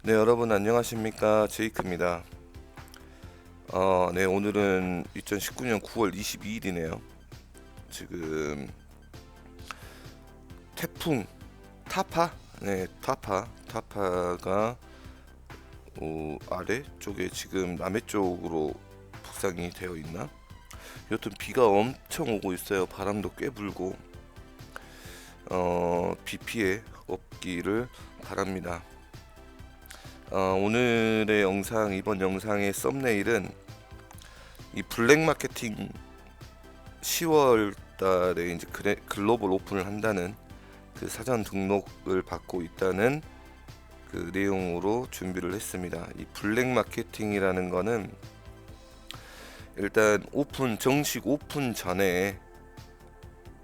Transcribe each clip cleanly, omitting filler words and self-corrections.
네, 여러분 안녕하십니까? 제이크입니다. 네, 오늘은 2019년 9월 22일이네요. 지금 태풍 타파, 네, 타파가 아래쪽에 지금 남해쪽으로 북상이 되어 있나? 여튼 비가 엄청 오고 있어요. 바람도 꽤 불고 비 피해 없기를 바랍니다. 오늘의 영상, 이번 영상의 썸네일은 이 블랙 마케팅 10월 달에 이제 글로벌 오픈을 한다는 그 사전 등록을 받고 있다는 그 내용으로 준비를 했습니다. 이 블랙 마케팅이라는 거는 일단 정식 오픈 전에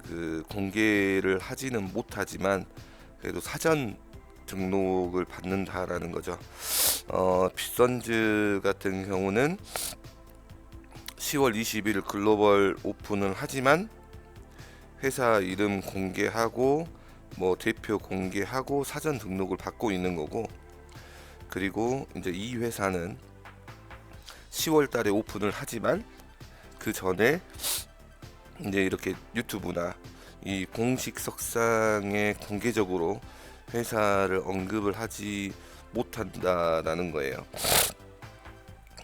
그 공개를 하지는 못하지만 그래도 사전 등록을 받는다라는 거죠. 빗선즈 같은 경우는 10월 20일 글로벌 오픈을 하지만 회사 이름 공개하고 뭐 대표 공개하고 사전 등록을 받고 있는 거고, 그리고 이제 이 회사는 10월 달에 오픈을 하지만 그 전에 이제 이렇게 유튜브나 이 공식 석상에 공개적으로 회사를 언급을 하지 못한다라는 거예요.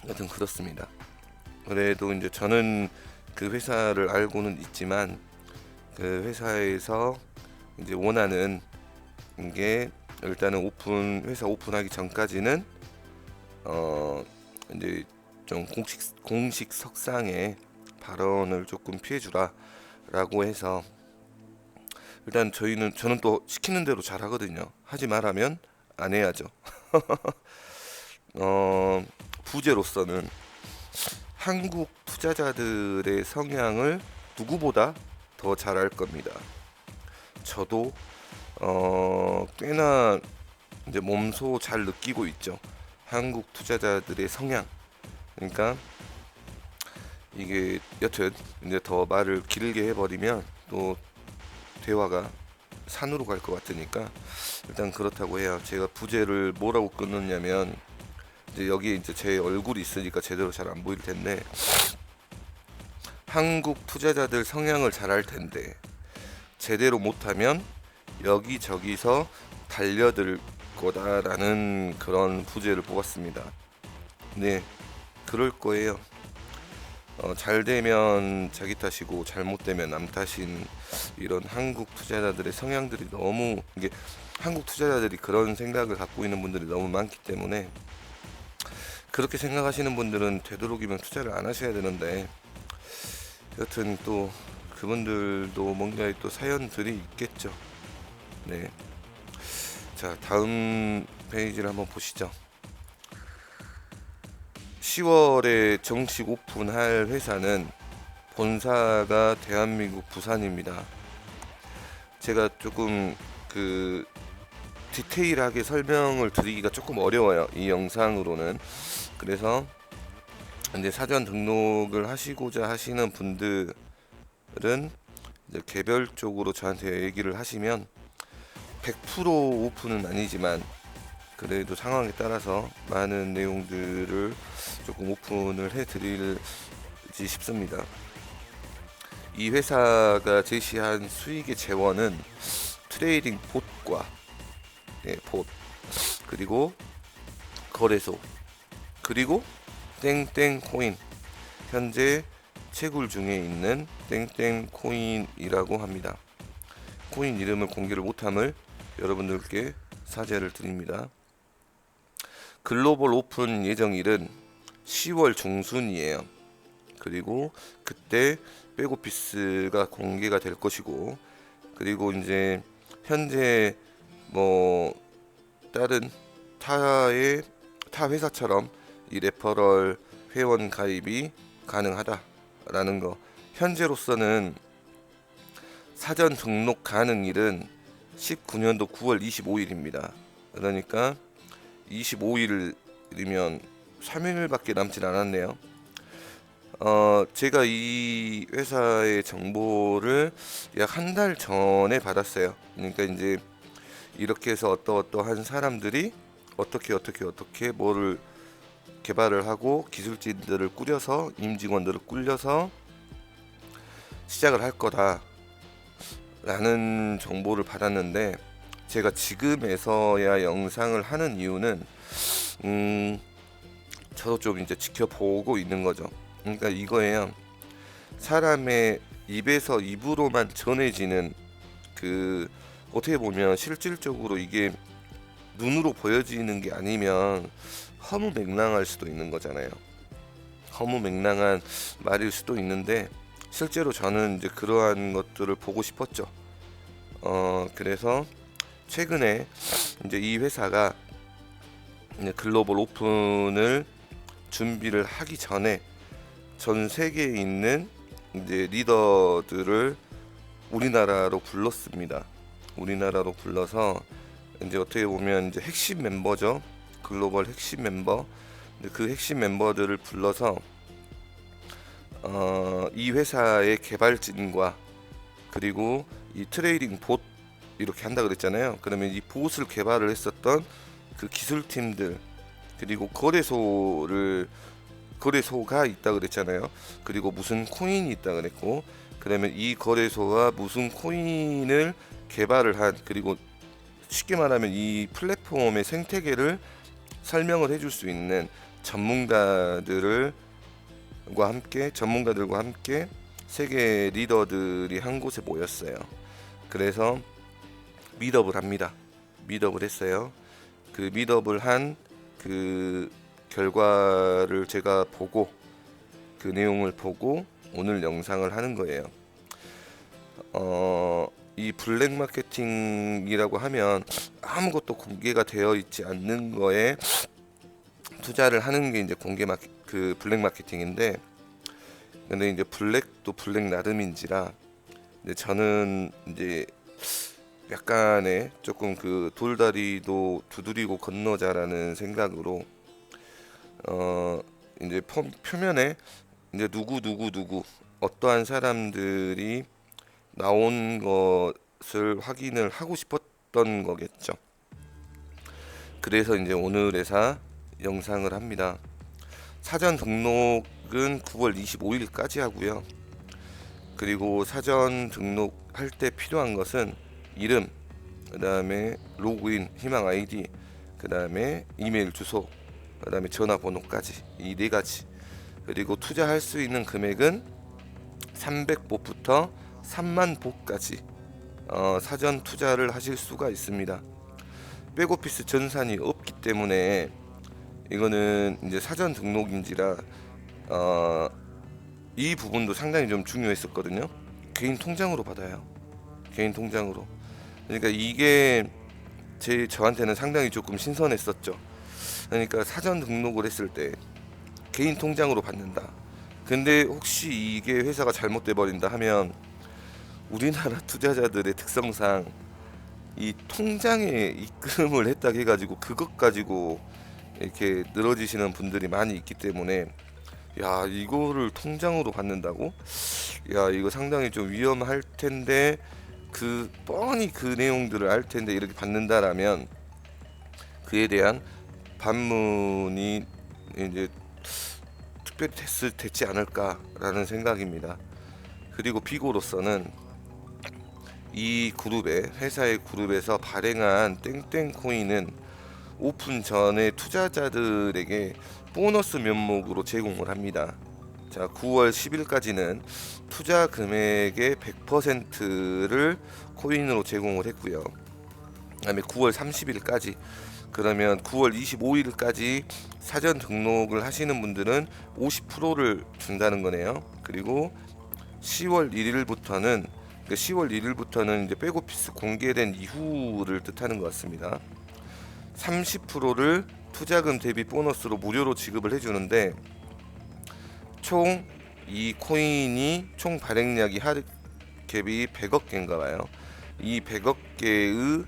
여튼 그렇습니다. 그래도 이제 저는 그 회사를 알고는 있지만 그 회사에서 이제 원하는 게 일단은 회사 오픈하기 전까지는 이제 좀 공식 석상에 발언을 조금 피해주라라고 해서, 일단 저는 또 시키는 대로 잘 하거든요. 하지 말라면 안 해야죠. 부제로서는 한국 투자자들의 성향을 누구보다 더 잘 알 겁니다. 저도 꽤나 이제 몸소 잘 느끼고 있죠. 한국 투자자들의 성향. 그러니까 이게 여튼 이제 더 말을 길게 해버리면 또 대화가 산으로 갈 것 같으니까 일단 그렇다고 해요. 제가 부제를 뭐라고 끊었냐면, 이제 여기에 이제 제 얼굴이 있으니까 제대로 잘 안 보일 텐데, 한국 투자자들 성향을 잘 알 텐데 제대로 못하면 여기저기서 달려들 거다라는 그런 부제를 뽑았습니다. 네, 그럴 거예요. 잘 되면 자기 탓이고 잘못되면 남 탓인 이런 한국 투자자들의 성향들이 너무, 이게 한국 투자자들이 그런 생각을 갖고 있는 분들이 너무 많기 때문에, 그렇게 생각하시는 분들은 되도록이면 투자를 안 하셔야 되는데, 여튼 또 그분들도 뭔가 또 사연들이 있겠죠. 네. 자, 다음 페이지를 한번 보시죠. 10월에 정식 오픈할 회사는 본사가 대한민국 부산입니다. 제가 조금 그 디테일하게 설명을 드리기가 조금 어려워요, 이 영상으로는. 그래서 이제 사전 등록을 하시고자 하시는 분들은 이제 개별적으로 저한테 얘기를 하시면 100% 오픈은 아니지만 그래도 상황에 따라서 많은 내용들을 조금 오픈을 해드릴지 싶습니다. 이 회사가 제시한 수익의 재원은 트레이딩 봇과 봇, 그리고 거래소, 그리고 땡땡 코인, 현재 채굴 중에 있는 땡땡 코인이라고 합니다. 코인 이름을 공개를 못함을 여러분들께 사죄를 드립니다. 글로벌 오픈 예정일은 10월 중순이에요. 그리고 그때 백오피스가 공개가 될 것이고, 그리고 이제 현재 뭐 다른 타 회사처럼 이 레퍼럴 회원 가입이 가능하다라는 거. 현재로서는 사전 등록 가능일은 19년도 9월 25일입니다. 그러니까 25일이면 3일밖에 남진 않았네요. 제가 이 회사의 정보를 약 한 달 전에 받았어요. 그러니까 이제 이렇게 해서 어떠한 사람들이 어떻게 뭐를 개발을 하고 기술진들을 꾸려서 임직원들을 꾸려서 시작을 할 거다라는 정보를 받았는데, 제가 지금에서야 영상을 하는 이유는 저도 좀 이제 지켜보고 있는 거죠. 그러니까 이거예요. 사람의 입에서 입으로만 전해지는 그, 어떻게 보면 실질적으로 이게 눈으로 보여지는 게 아니면 허무맹랑할 수도 있는 거잖아요. 허무맹랑한 말일 수도 있는데, 실제로 저는 이제 그러한 것들을 보고 싶었죠. 그래서 최근에 이제 이 회사가 이제 글로벌 오픈을 준비를 하기 전에 전 세계에 있는 이제 리더들을 우리나라로 불렀습니다. 우리나라로 불러서 이제 어떻게 보면 이제 핵심 멤버죠. 글로벌 핵심 멤버. 그 핵심 멤버들을 불러서 이 회사의 개발진과 그리고 이 트레이딩 봇 이렇게 한다 그랬잖아요. 그러면 이 봇을 개발을 했었던 그 기술팀들, 그리고 거래소가 있다 그랬잖아요. 그리고 무슨 코인이 있다 그랬고, 그러면 이 거래소와 무슨 코인을 개발을 한, 그리고 쉽게 말하면 이 플랫폼의 생태계를 설명을 해줄 수 있는 전문가들과 함께 세계 리더들이 한 곳에 모였어요. 그래서 미드업을 합니다. 미드업을 했어요. 그 미드업을 한 그 결과를 제가 보고, 그 내용을 보고 오늘 영상을 하는 거예요. 이 블랙 마케팅이라고 하면 아무것도 공개가 되어 있지 않는 거에 투자를 하는 게 이제 블랙 마케팅인데, 근데 이제 블랙도 블랙 나름인지라, 근데 저는 이제 약간의 조금 그 돌다리도 두드리고 건너자라는 생각으로 이제 표면에 이제 누구 어떠한 사람들이 나온 것을 확인을 하고 싶었던 거겠죠. 그래서 이제 오늘 회사 영상을 합니다. 사전 등록은 9월 25일까지 하고요. 그리고 사전 등록할 때 필요한 것은 이름, 그 다음에 로그인, 희망 아이디, 그 다음에 이메일 주소, 그 다음에 전화번호까지, 이 네 가지. 그리고 투자할 수 있는 금액은 300보부터 3만보까지 사전 투자를 하실 수가 있습니다. 백오피스 전산이 없기 때문에 이거는 이제 사전 등록인지라 이 부분도 상당히 좀 중요했었거든요. 개인 통장으로 받아요. 개인 통장으로. 그러니까 이게 저한테는 상당히 조금 신선했었죠. 그러니까 사전 등록을 했을 때 개인 통장으로 받는다. 근데 혹시 이게 회사가 잘못돼 버린다 하면 우리나라 투자자들의 특성상 이 통장에 입금을 했다 해가지고 그것 가지고 이렇게 늘어지시는 분들이 많이 있기 때문에, 야, 이거를 통장으로 받는다고? 야, 이거 상당히 좀 위험할 텐데, 뻔히 그 내용들을 알 텐데 이렇게 받는다라면 그에 대한 반문이 이제 특별히 됐지 않을까라는 생각입니다. 그리고 비고로서는 이 회사의 그룹에서 발행한 땡땡 코인은 오픈 전에 투자자들에게 보너스 면목으로 제공을 합니다. 자, 9월 10일까지는 투자 금액의 100%를 코인으로 제공을 했고요. 그다음에 9월 30일까지, 그러면 9월 25일까지 사전 등록을 하시는 분들은 50%를 준다는 거네요. 그리고 10월 1일부터는 이제 백오피스 공개된 이후를 뜻하는 것 같습니다. 30%를 투자금 대비 보너스로 무료로 지급을 해주는데, 총 이 코인이 총 발행량이 하드캡이 100억 개인가 봐요. 이 100억 개의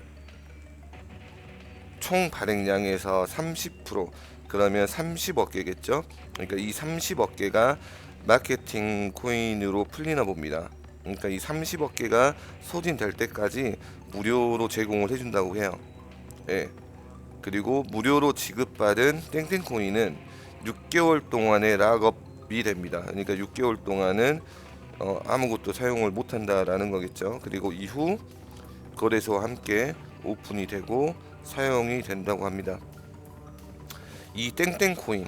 총 발행량에서 30%, 그러면 30억 개겠죠. 그러니까 이 30억 개가 마케팅 코인으로 풀리나 봅니다. 그러니까 이 30억 개가 소진될 때까지 무료로 제공을 해준다고 해요. 예. 그리고 무료로 지급받은 땡땡코인은 6개월 동안의 락업이 됩니다. 그러니까 6개월 동안은 아무것도 사용을 못한다라는 거겠죠. 그리고 이후 거래소와 함께 오픈이 되고 사용이 된다고 합니다. 이 땡땡코인은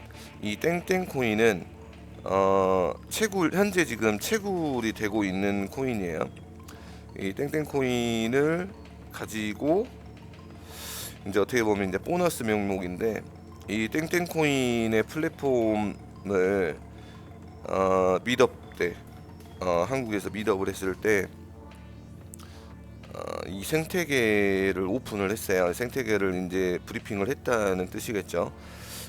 현재 지금 채굴이 되고 있는 코인이에요. 이 땡땡코인을 가지고 이제 어떻게 보면 이제 보너스 명목인데, 이 땡땡코인의 플랫폼을 미드업 때 한국에서 미드업을 했을 때 이 생태계를 오픈을 했어요. 생태계를 이제 브리핑을 했다는 뜻이겠죠.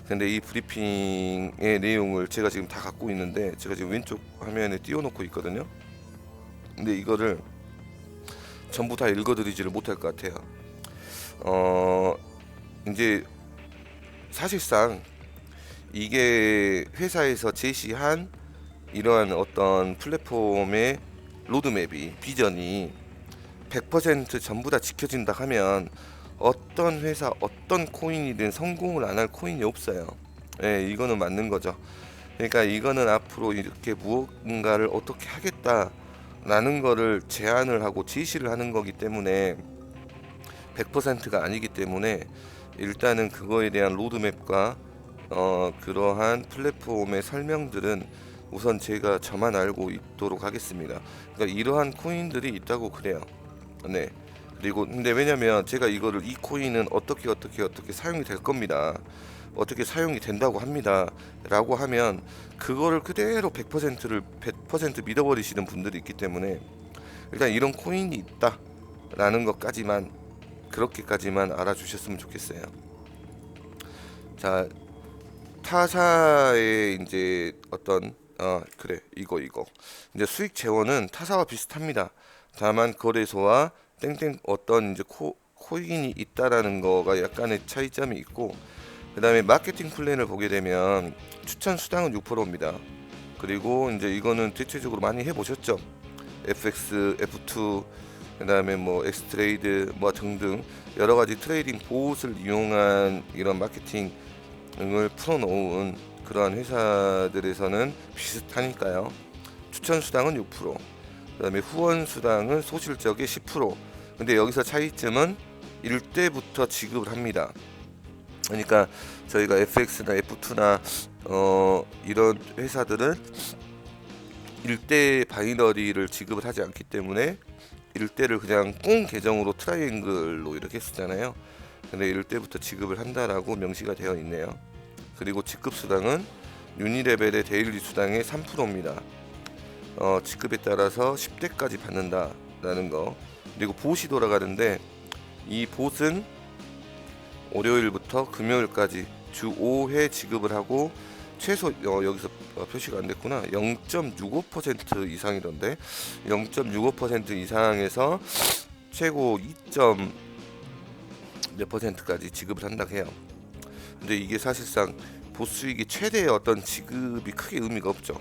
근데 이 브리핑의 내용을 제가 지금 다 갖고 있는데, 제가 지금 왼쪽 화면에 띄워놓고 있거든요. 근데 이거를 전부 다 읽어드리지를 못할 것 같아요. 이제 사실상 이게 회사에서 제시한 이러한 어떤 플랫폼의 로드맵이, 비전이 100% 전부 다 지켜진다 하면 어떤 회사, 어떤 코인이든 성공을 안 할 코인이 없어요. 예, 이거는 맞는 거죠. 그러니까 이거는 앞으로 이렇게 무언가를 어떻게 하겠다라는 거를 제안을 하고 제시를 하는 거기 때문에 100%가 아니기 때문에, 일단은 그거에 대한 로드맵과 그러한 플랫폼의 설명들은 우선 제가 저만 알고 있도록 하겠습니다. 그러니까 이러한 코인들이 있다고 그래요. 네. 그리고 근데 왜냐면 제가 이거를, 이 코인은 어떻게 사용이 될 겁니다, 어떻게 사용이 된다고 합니다 라고 하면 그거를 그대로 100% 믿어버리시는 분들이 있기 때문에, 일단 이런 코인이 있다 라는 것까지만, 그렇게까지만 알아주셨으면 좋겠어요. 자, 타사의 이제 어떤 그래, 이거 이제 수익 재원은 타사와 비슷합니다. 다만 거래소와 땡땡 어떤 이제 코인이 있다라는 거가 약간의 차이점이 있고, 그 다음에 마케팅 플랜을 보게 되면 추천 수당은 6%입니다. 그리고 이제 이거는 대체적으로 많이 해보셨죠? FX, F2, 그 다음에 뭐 엑스트레이드 뭐 등등 여러 가지 트레이딩 보트를 이용한 이런 마케팅을 풀어놓은 그러한 회사들에서는 비슷하니까요. 추천 수당은 6%, 그 다음에 후원 수당은 소실적의 10%. 근데 여기서 차이점은 1대부터 지급을 합니다. 그러니까 저희가 FX나 F2나 이런 회사들은 1대 바이너리를 지급을 하지 않기 때문에 1대를 그냥 꽁 계정으로 트라이앵글로 이렇게 쓰잖아요. 근데 1대부터 지급을 한다라고 명시가 되어 있네요. 그리고 지급 수당은 유니레벨의 데일리 수당의 3%입니다. 지급에 따라서 10대까지 받는다라는 거. 그리고 봇이 돌아가는데, 이 봇은 월요일부터 금요일까지 주 5회 지급을 하고, 최소 여기서 표시가 안 됐구나. 0.65% 이상이던데, 0.65% 이상에서 최고 2. 몇 %까지 지급을 한다고 해요. 근데 이게 사실상 봇 수익이 최대의 어떤 지급이 크게 의미가 없죠.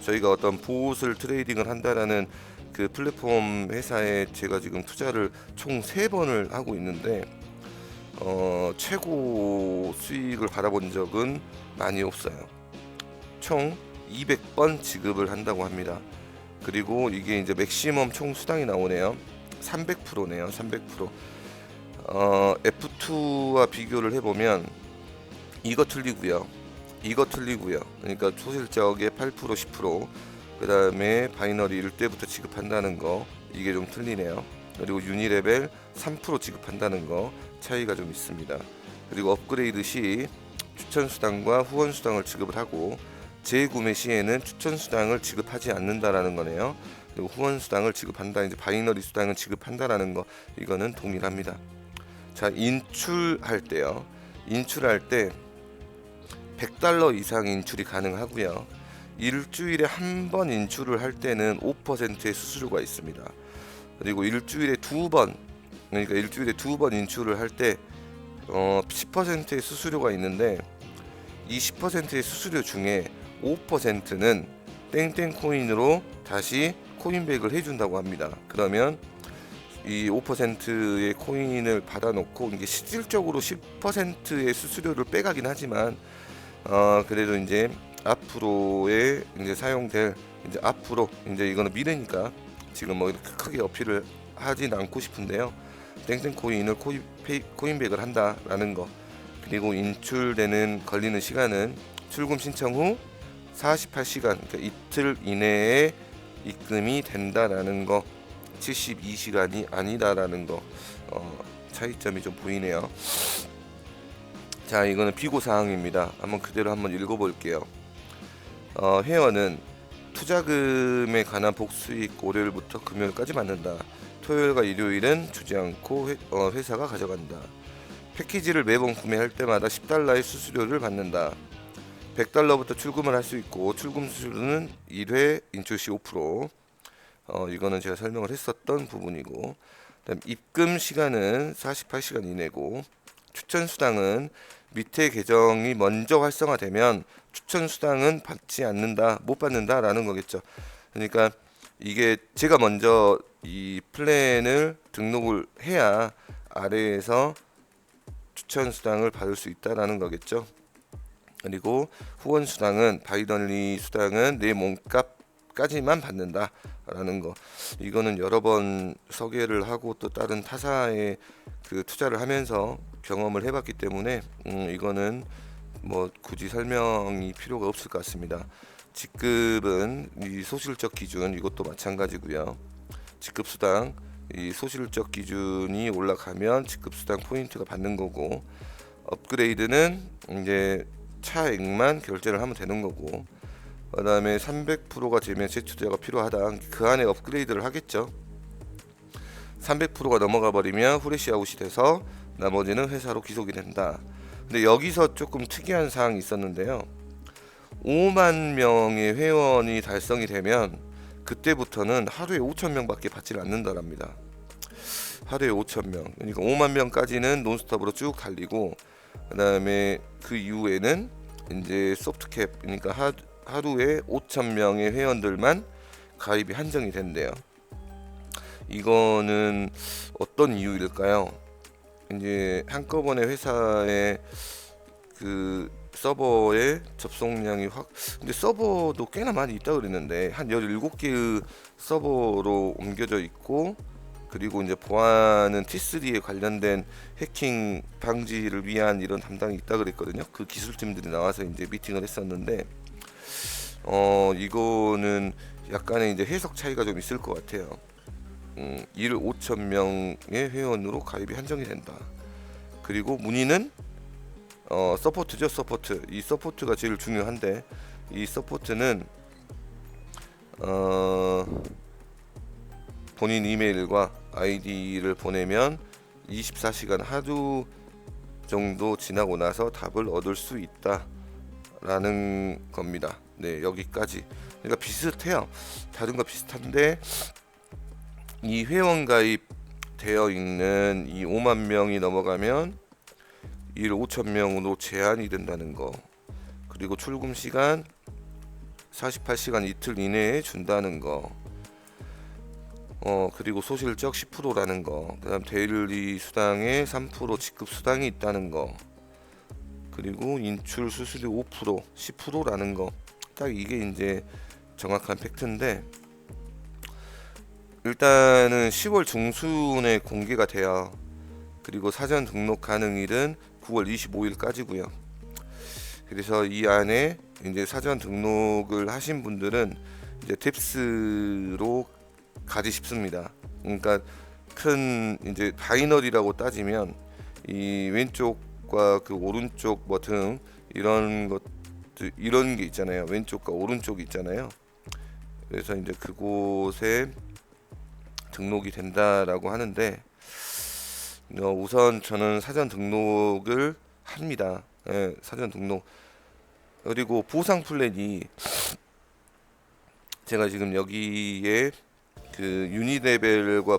저희가 어떤 봇을 트레이딩을 한다라는 그 플랫폼 회사에 제가 지금 투자를 총 3번을 하고 있는데 최고 수익을 받아본 적은 많이 없어요. 총 200번 지급을 한다고 합니다. 그리고 이게 이제 맥시멈 총 수당이 나오네요. 300%네요. 300%. F2와 비교를 해보면 이거 틀리고요. 그러니까 소실적의 8%, 10%, 그 다음에 바이너리 1대부터 지급한다는 거, 이게 좀 틀리네요. 그리고 유니레벨 3% 지급한다는 거 차이가 좀 있습니다. 그리고 업그레이드 시 추천 수당과 후원 수당을 지급을 하고, 재구매 시에는 추천 수당을 지급하지 않는다라는 거네요. 그리고 후원 수당을 지급한다, 이제 바이너리 수당을 지급한다라는 거, 이거는 동일합니다. 자, 인출할 때요. 인출할 때 $100 이상 인출이 가능하고요. 일주일에 한 번 인출을 할 때는 5%의 수수료가 있습니다. 그리고 일주일에 2번, 그러니까 일주일에 2번 인출을 할 때 10%의 수수료가 있는데, 이 10%의 수수료 중에 5%는 땡땡코인으로 다시 코인백을 해준다고 합니다. 그러면 이 5%의 코인을 받아놓고 이게 실질적으로 10%의 수수료를 빼가긴 하지만 그래도 이제 앞으로의 이제 사용될 이제 앞으로 이제 이거는 미래니까 지금 뭐 이렇게 크게 어필을 하진 않고 싶은데요. 땡땡 코인을 코인백을 한다라는 거, 그리고 인출되는 걸리는 시간은 출금 신청 후 48시간, 그러니까 이틀 이내에 입금이 된다라는 거, 72시간이 아니다라는 거, 차이점이 좀 보이네요. 자, 이거는 비고 사항입니다. 한번 그대로 한번 읽어볼게요. 회원은 투자금에 관한 복수익 월요일부터 금요일까지 받는다. 토요일과 일요일은 주지 않고 회사가 가져간다. 패키지를 매번 구매할 때마다 $10의 수수료를 받는다. $100부터 출금을 할 수 있고 출금 수수료는 1회 인출 시 5%. 이거는 제가 설명을 했었던 부분이고, 그다음 입금 시간은 48시간 이내고, 추천 수당은 밑에 계정이 먼저 활성화되면 추천 수당은 받지 않는다, 못 받는다라는 거겠죠. 그러니까 이게 제가 먼저 이 플랜을 등록을 해야 아래에서 추천 수당을 받을 수 있다라는 거겠죠. 그리고 후원 수당은 바이널리 수당은 내 몸값까지만 받는다라는 거. 이거는 여러 번 소개를 하고 또 다른 타사에 그 투자를 하면서 경험을 해봤기 때문에 이거는 뭐 굳이 설명이 필요가 없을 것 같습니다. 직급은 이 소실적 기준, 이것도 마찬가지고요. 직급 수당, 이 소실적 기준이 올라가면 직급 수당 포인트가 받는 거고, 업그레이드는 이제 차액만 결제를 하면 되는 거고, 그 다음에 300%가 되면 재투자가 필요하다. 그 안에 업그레이드를 하겠죠. 300%가 넘어가 버리면 후레쉬 아웃이 돼서 나머지는 회사로 귀속이 된다. 근데 여기서 조금 특이한 사항이 있었는데요. 5만 명의 회원이 달성이 되면 그때부터는 하루에 5,000명밖에 받지를 않는다랍니다. 하루에 5,000명. 그러니까 5만 명까지는 논스톱으로 쭉 달리고, 그다음에 그 이후에는 이제 소프트캡, 그러니까 하루에 5,000명의 회원들만 가입이 한정이 된대요. 이거는 어떤 이유일까요? 이제 한꺼번에 회사의 그 서버의 접속량이 근데 서버도 꽤나 많이 있다 그랬는데 한 17개의 서버로 옮겨져 있고, 그리고 이제 보안은 T3에 관련된 해킹 방지를 위한 이런 담당이 있다 그랬거든요. 그 기술팀들이 나와서 이제 미팅을 했었는데, 이거는 약간의 이제 해석 차이가 좀 있을 것 같아요. 1 5,000명의 회원으로 가입이 한정이 된다. 그리고 문의는 서포트죠. 서포트. 이 서포트가 제일 중요한데, 이 서포트는 본인 이메일과 아이디를 보내면 24시간 하루 정도 지나고 나서 답을 얻을 수 있다라는 겁니다. 네, 여기까지. 그러니까 비슷해요. 다른 거 비슷한데, 이 회원 가입 되어 있는 이 5만 명이 넘어가면 1 5,000명으로 제한이 된다는 거, 그리고 출금 시간 48시간 이틀 이내에 준다는 거, 그리고 소실적 10%라는 거, 그다음 데일리 수당에 3% 직급 수당이 있다는 거, 그리고 인출 수수료 5%, 10%라는 거. 딱 이게 이제 정확한 팩트인데, 일단은 10월 중순에 공개가 돼요. 그리고 사전 등록 가능일은 9월 25일까지고요. 그래서 이 안에 이제 사전 등록을 하신 분들은 이제 팁스로 가지 싶습니다. 그러니까 큰 이제 바이널이라고 따지면 이 왼쪽과 그 오른쪽 뭐 등 이런 것들, 이런 게 있잖아요. 왼쪽과 오른쪽이 있잖아요. 그래서 이제 그곳에 등록이 된다라고 하는데, 우선 저는 사전 등록을 합니다. 예, 사전 등록. 그리고 보상 플랜이, 제가 지금 여기에 그 유닛 레벨과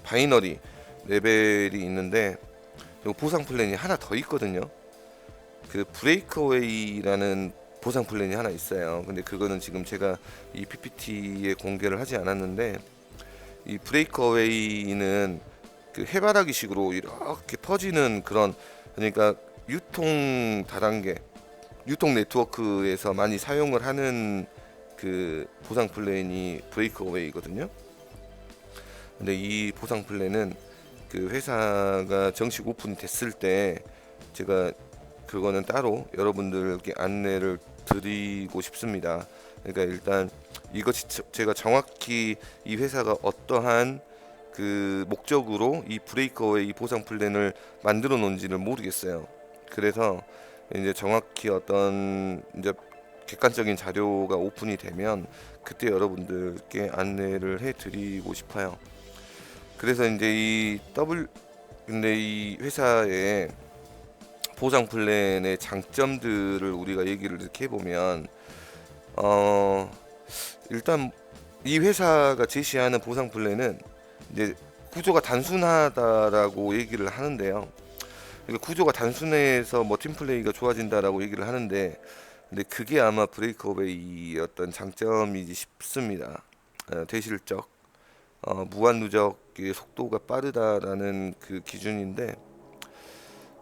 바이너리 레벨이 있는데, 보상 플랜이 하나 더 있거든요. 그 브레이크어웨이라는 보상 플랜이 하나 있어요. 근데 그거는 지금 제가 이 PPT에 공개를 하지 않았는데, 이 브레이크어웨이는 그 해바라기식으로 이렇게 퍼지는 그런, 그러니까 유통 다단계, 유통 네트워크에서 많이 사용을 하는 그 보상 플랜이 브레이크어웨이거든요. 근데 이 보상 플랜은 그 회사가 정식 오픈이 됐을 때 제가 그거는 따로 여러분들께 안내를 드리고 싶습니다. 그러니까 일단 이것이 제가 정확히 이 회사가 어떠한 그 목적으로 이 브레이커웨이 보상 플랜을 만들어 놓은지를 모르겠어요. 그래서 이제 정확히 어떤 이제 객관적인 자료가 오픈이 되면 그때 여러분들께 안내를 해드리고 싶어요. 그래서 이제 근데 이 회사의 보상 플랜의 장점들을 우리가 얘기를 이렇게 해보면, 일단 이 회사가 제시하는 보상 플랜은 이제 구조가 단순하다라고 얘기를 하는데요. 그러니까 구조가 단순해서 뭐 팀플레이가 좋아진다라고 얘기를 하는데, 근데 그게 아마 브레이크어웨이의 어떤 장점이지 싶습니다. 대실적, 무한 누적의 속도가 빠르다라는 그 기준인데,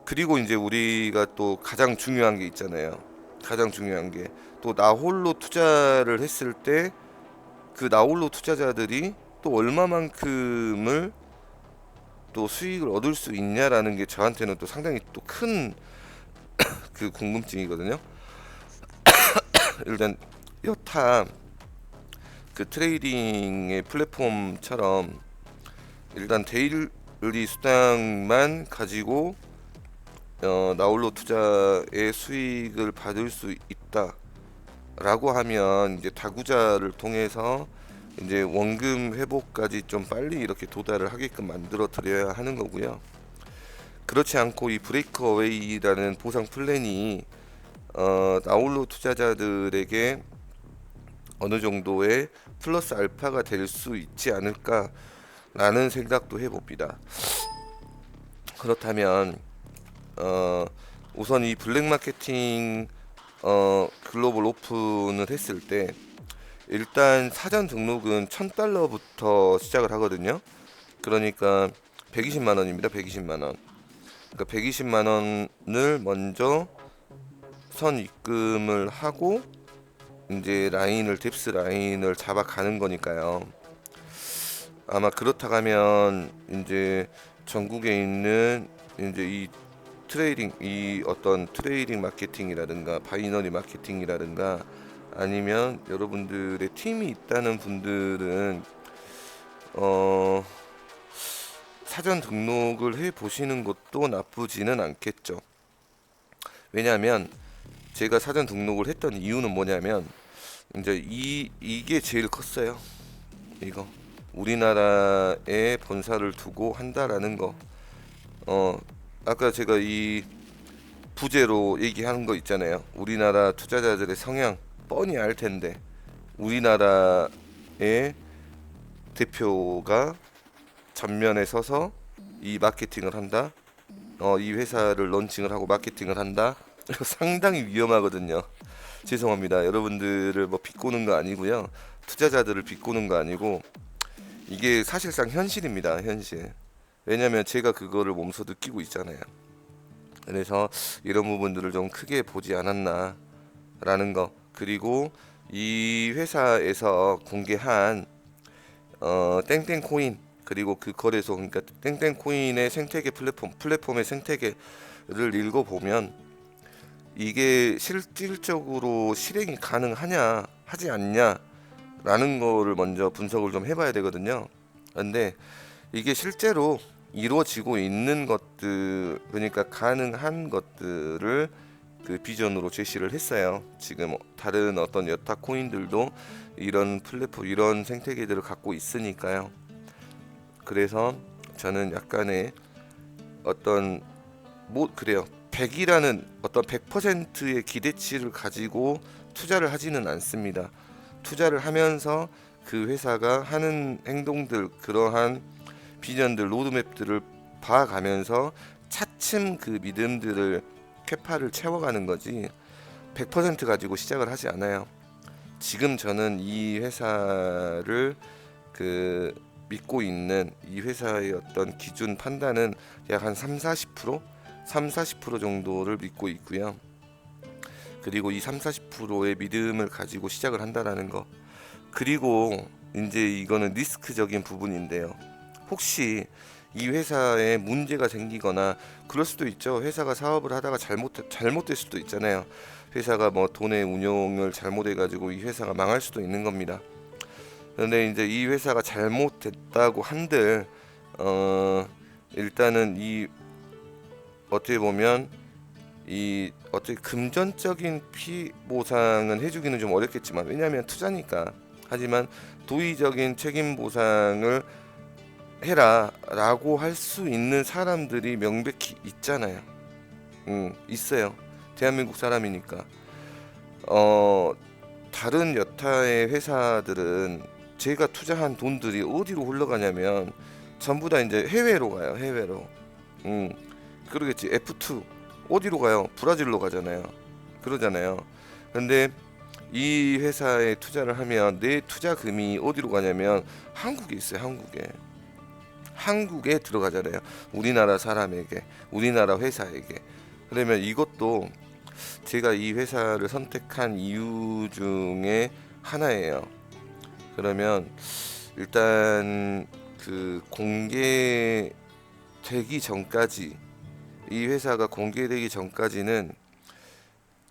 그리고 이제 우리가 또 가장 중요한 게 있잖아요. 가장 중요한 게 또 나홀로 투자를 했을 때 그 나홀로 투자자들이 또 얼마만큼을 또 수익을 얻을 수 있냐라는 게 저한테는 또 상당히 또 큰 그 궁금증이거든요. 일단 여타 그 트레이딩의 플랫폼처럼 일단 데일리 수당만 가지고 나홀로 투자의 수익을 받을 수 있다라고 하면 이제 다구자를 통해서 이제 원금 회복까지 좀 빨리 이렇게 도달을 하게끔 만들어 드려야 하는 거고요. 그렇지 않고 이 브레이크어웨이라는 보상 플랜이 나홀로 투자자들에게 어느 정도의 플러스 알파가 될 수 있지 않을까라는 생각도 해봅니다. 그렇다면 우선 이 블랙 마케팅 글로벌 오픈을 했을 때 일단 사전 등록은 $1000부터 시작을 하거든요. 그러니까 120만 원입니다. 120만 원. 그러니까 120만 원을 먼저 선 입금을 하고 이제 뎁스 라인을 잡아가는 거니까요. 아마 그렇다 가면 이제 전국에 있는 이제 이 어떤 트레이딩 마케팅이라든가 바이너리 마케팅이라든가 아니면 여러분들의 팀이 있다는 분들은 사전 등록을 해 보시는 것도 나쁘지는 않겠죠. 왜냐하면 제가 사전 등록을 했던 이유는 뭐냐면 이제 이게 제일 컸어요. 이거 우리나라에 본사를 두고 한다라는 거. 아까 제가 이 부제로 얘기하는 거 있잖아요. 우리나라 투자자들의 성향 뻔히 알 텐데 우리나라의 대표가 전면에 서서 이 마케팅을 한다. 이 회사를 런칭을 하고 마케팅을 한다. 이거 상당히 위험하거든요. 죄송합니다. 여러분들을 뭐 비꼬는 거 아니고요. 투자자들을 비꼬는 거 아니고 이게 사실상 현실입니다. 현실. 왜냐면 제가 그거를 몸소 느끼고 있잖아요. 그래서 이런 부분들을 좀 크게 보지 않았나 라는 거. 그리고 이 회사에서 공개한 땡땡코인 그리고 그 거래소, 그러니까 땡땡코인의 생태계 플랫폼의 생태계를 읽어보면 이게 실질적으로 실행이 가능하냐 하지 않냐 라는 거를 먼저 분석을 좀 해봐야 되거든요. 근데 이게 실제로 이루어지고 있는 것들, 그러니까 가능한 것들을 그 비전으로 제시를 했어요. 지금 다른 어떤 여타 코인들도 이런 플랫폼, 이런 생태계들을 갖고 있으니까요. 그래서 저는 약간의 어떤 그래요. 100이라는 어떤 100%의 기대치를 가지고 투자를 하지는 않습니다. 투자를 하면서 그 회사가 하는 행동들, 그러한 비전들, 로드맵들을 봐가면서 차츰 그 믿음들을 캐파를 채워가는 거지 100% 가지고 시작을 하지 않아요. 지금 저는 이 회사를 그 믿고 있는 이 회사의 어떤 기준 판단은 약 한 3-40% 정도를 믿고 있고요. 그리고 이 3-40%의 믿음을 가지고 시작을 한다라는 거. 그리고 이제 이거는 리스크적인 부분인데요. 혹시 이 회사에 문제가 생기거나 그럴 수도 있죠. 회사가 사업을 하다가 잘못될 수도 있잖아요. 회사가 뭐 돈의 운용을 잘못해 가지고 이 회사가 망할 수도 있는 겁니다. 그런데 이제 이 회사가 잘못됐다고 한들 일단은 이 어떻게 보면 이 어떻게 금전적인 피보상은 해주기는 좀 어렵겠지만, 왜냐하면 투자니까. 하지만 도의적인 책임 보상을 해라라고 할 수 있는 사람들이 명백히 있잖아요. 있어요. 대한민국 사람이니까. 어 다른 여타의 회사들은 제가 투자한 돈들이 어디로 흘러가냐면 전부 다 이제 해외로 가요. 해외로. 그러겠지. F2 어디로 가요? 브라질로 가잖아요. 그러잖아요. 근데 이 회사에 투자를 하면 내 투자금이 어디로 가냐면 한국에 있어요. 한국에 들어가잖아요. 우리나라 사람에게, 우리나라 회사에게. 그러면 이것도 제가 이 회사를 선택한 이유 중에 하나예요. 그러면 일단 그 공개되기 전까지, 이 회사가 공개되기 전까지는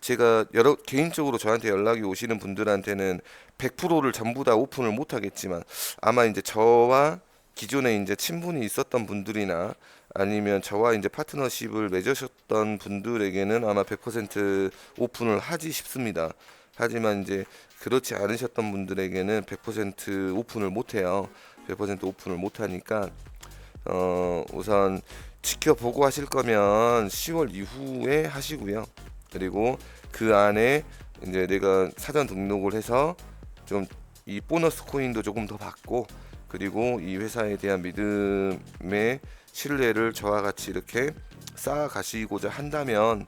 제가 여러 개인적으로 저한테 연락이 오시는 분들한테는 100%를 전부 다 오픈을 못 하겠지만, 아마 이제 저와 기존에 이제 친분이 있었던 분들이나 아니면 저와 이제 파트너십을 맺으셨던 분들에게는 아마 100% 오픈을 하지 싶습니다. 하지만 이제 그렇지 않으셨던 분들에게는 100% 오픈을 못 해요. 100% 오픈을 못 하니까 우선 지켜보고 하실 거면 10월 이후에 하시고요. 그리고 그 안에 이제 내가 사전 등록을 해서 좀 이 보너스 코인도 조금 더 받고, 그리고 이 회사에 대한 믿음의 신뢰를 저와 같이 이렇게 쌓아 가시고자 한다면,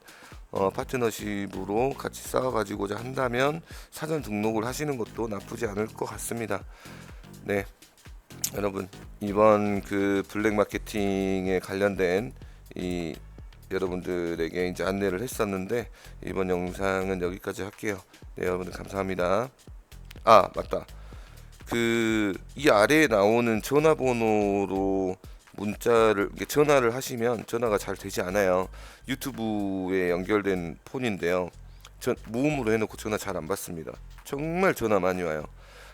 파트너십으로 같이 쌓아 가지고자 한다면 사전 등록을 하시는 것도 나쁘지 않을 것 같습니다. 네, 여러분, 이번 그 블랙 마케팅에 관련된 이 여러분들에게 이제 안내를 했었는데, 이번 영상은 여기까지 할게요. 네, 여러분들 감사합니다. 아, 맞다. 그 이 아래에 나오는 전화번호로 전화를 하시면 전화가 잘 되지 않아요. 유튜브에 연결된 폰인데요. 무음으로 해놓고 전화 잘 안 받습니다. 정말 전화 많이 와요.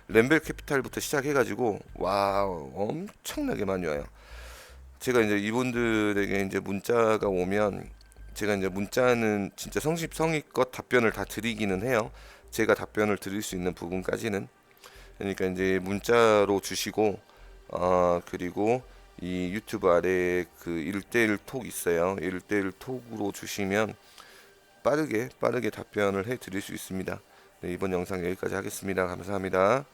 램벨 캐피탈부터 시작해가지고 와, 엄청나게 많이 와요. 제가 이제 이분들에게 이제 문자가 오면 제가 이제 문자는 진짜 성심성의껏 답변을 다 드리기는 해요. 제가 답변을 드릴 수 있는 부분까지는. 그러니까 이제 문자로 주시고, 그리고 이 유튜브 아래에 그 1대1 톡 있어요. 1대1 톡으로 주시면 빠르게 답변을 해 드릴 수 있습니다. 네, 이번 영상 여기까지 하겠습니다. 감사합니다.